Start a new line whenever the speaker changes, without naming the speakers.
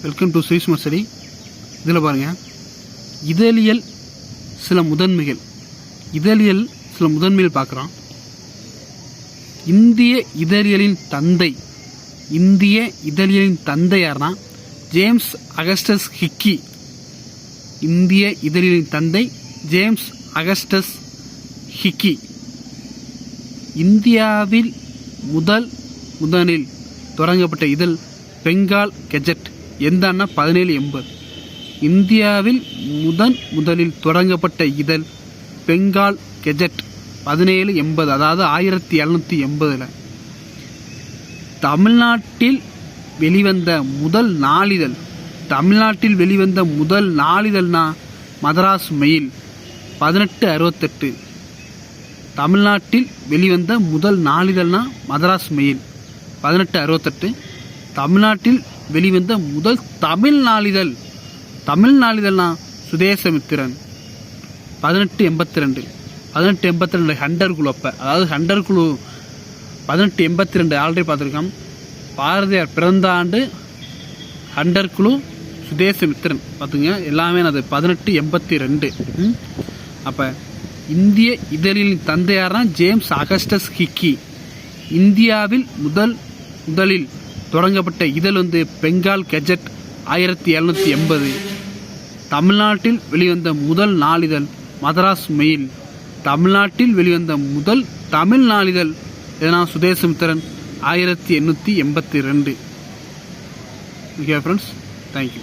Welcome to Sri smart study. இதில் பாருங்கள், இதழியல் சில முதன்மைகள் பார்க்குறோம். இந்திய இதழியலின் தந்தை யார்னா ஜேம்ஸ் அகஸ்டஸ் ஹிக்கி. இந்திய இதழியலின் தந்தை ஜேம்ஸ் அகஸ்டஸ் ஹிக்கி. இந்தியாவில் முதலில் தொடங்கப்பட்ட இதழ் பெங்கால் கெஜெட். எந்த ஆண்டுனா 1780. இந்தியாவில் முதலில் தொடங்கப்பட்ட இதழ் பெங்கால் கெஜெட் 1780, அதாவது 1780. தமிழ்நாட்டில் வெளிவந்த முதல் நாளிதழ்னா மதராஸ் மெயில் 1868. தமிழ்நாட்டில் வெளிவந்த முதல் நாளிதழ்னா மதராஸ் மெயில் 1868. தமிழ்நாட்டில் வெளிவந்த முதல் தமிழ் நாளிதழ்னா சுதேசமித்திரன் 1882. 1882 ஹண்டர் குழு. ஹண்டர் குழு 1882 ஆல்ரெடி பார்த்துருக்கோம். பாரதியார் பிறந்த ஆண்டு, ஹண்டர் குழு, சுதேசமித்திரன் பார்த்துங்க. எல்லாமே அது 1882. அப்போ இந்திய இதழின் தந்தையார்னா ஜேம்ஸ் அகஸ்டஸ் ஹிக்கி. இந்தியாவில் முதலில் தொடங்கப்பட்ட இதழ் பெங்கால் கெஜெட் 1780. தமிழ்நாட்டில் வெளிவந்த முதல் நாளிதழ் மதராஸ் மெயில். தமிழ்நாட்டில் வெளிவந்த முதல் தமிழ் நாளிதழ் எதனா சுதேசமித்திரன் 1882. Okay friends, thank you.